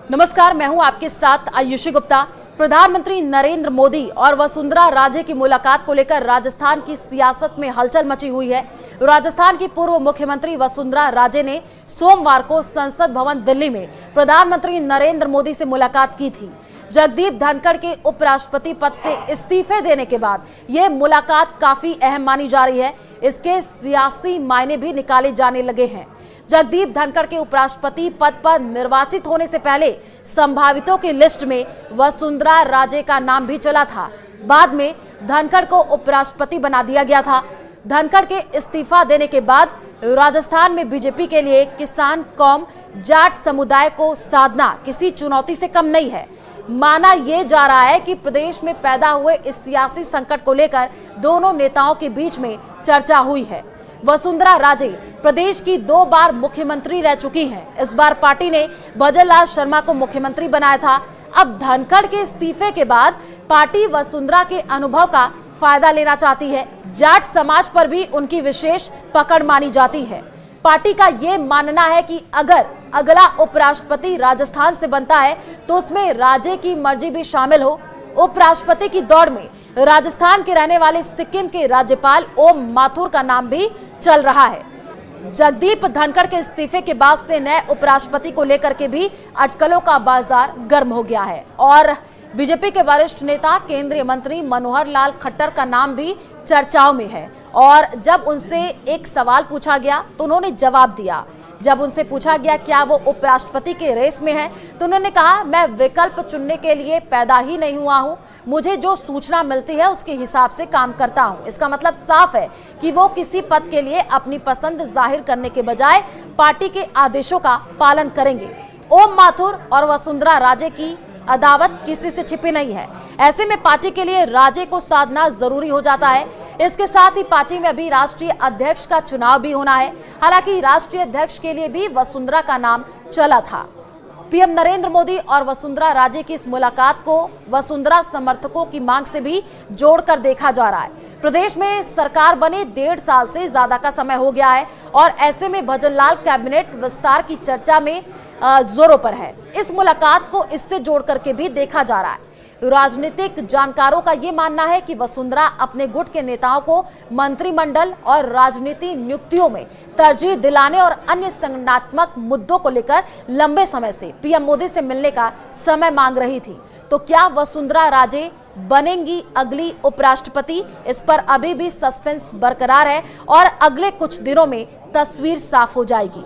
नमस्कार, मैं हूं आपके साथ आयुषी गुप्ता। प्रधानमंत्री नरेंद्र मोदी और वसुंधरा राजे की मुलाकात को लेकर राजस्थान की सियासत में हलचल मची हुई है। राजस्थान की पूर्व मुख्यमंत्री वसुंधरा राजे ने सोमवार को संसद भवन दिल्ली में प्रधानमंत्री नरेंद्र मोदी से मुलाकात की थी। जगदीप धनखड़ के उपराष्ट्रपति पद से इस्तीफे देने के बाद यह मुलाकात काफी अहम मानी जा रही है। इसके सियासी मायने भी निकाले जाने लगे हैं। जगदीप धनखड़ के उपराष्ट्रपति पद पर निर्वाचित होने से पहले संभावितों की लिस्ट में वसुंधरा राजे का नाम भी चला था। बाद में धनखड़ को उपराष्ट्रपति बना दिया गया था। धनखड़ के इस्तीफा देने के बाद राजस्थान में बीजेपी के लिए किसान कौम जाट समुदाय को साधना किसी चुनौती से कम नहीं है। माना यह जा रहा है कि प्रदेश में पैदा हुए इस सियासी संकट को लेकर दोनों नेताओं के बीच में चर्चा हुई है। वसुंधरा राजे प्रदेश की 2 बार मुख्यमंत्री रह चुकी हैं। इस बार पार्टी ने भजनलाल शर्मा को मुख्यमंत्री बनाया था। अब धनखड़ के इस्तीफे के बाद पार्टी वसुंधरा के अनुभव का फायदा लेना चाहती है। जाट समाज पर भी उनकी विशेष पकड़ मानी जाती है। पार्टी का ये मानना है कि अगर अगला उपराष्ट्रपति राजस्थान से बनता है तो उसमें राजे की मर्जी भी शामिल हो। उपराष्ट्रपति की दौड़ में राजस्थान के रहने वाले सिक्किम के राज्यपाल ओम माथुर का नाम भी चल रहा है। जगदीप धनखड़ के इस्तीफे के बाद से नए उपराष्ट्रपति को लेकर के भी अटकलों का बाजार गर्म हो गया है और बीजेपी के वरिष्ठ नेता केंद्रीय मंत्री मनोहर लाल खट्टर का नाम भी चर्चाओं में है। और जब उनसे एक सवाल पूछा गया तो उन्होंने जवाब दिया। जब उनसे पूछा गया क्या वो उपराष्ट्रपति के रेस में हैं, तो उन्होंने कहा, मैं विकल्प चुनने के लिए पैदा ही नहीं हुआ हूं। मुझे जो सूचना मिलती है उसके हिसाब से काम करता हूं। इसका मतलब साफ है कि वो किसी पद के लिए अपनी पसंद जाहिर करने के बजाय पार्टी के आदेशों का पालन करेंगे। ओम माथुर और वसुंधरा राजे की अदावत किसी से छिपी नहीं है। ऐसे में पार्टी के लिए राजे को साधना जरूरी हो जाता है। इसके साथ ही पार्टी में अभी राष्ट्रीय अध्यक्ष का चुनाव भी होना है। हालांकि राष्ट्रीय अध्यक्ष के लिए भी वसुंधरा का नाम चला था। पीएम नरेंद्र मोदी और वसुंधरा राजे की इस मुलाकात को वसुंधरा समर्थकों की मांग से भी जोड़कर देखा जा रहा है। प्रदेश में सरकार बने 1.5 साल से ज्यादा का समय हो गया है और ऐसे में भजनलाल कैबिनेट विस्तार की चर्चा में जोरों पर है। इस मुलाकात को इससे जोड़ करके भी देखा जा रहा है। राजनीतिक जानकारों का ये मानना है कि वसुंधरा अपने गुट के नेताओं को मंत्रिमंडल और राजनीति नियुक्तियों में तरजीह दिलाने और अन्य संगठनात्मक मुद्दों को लेकर लंबे समय से पीएम मोदी से मिलने का समय मांग रही थी। तो क्या वसुंधरा राजे बनेंगी अगली उपराष्ट्रपति? इस पर अभी भी सस्पेंस बरकरार है और अगले कुछ दिनों में तस्वीर साफ हो जाएगी।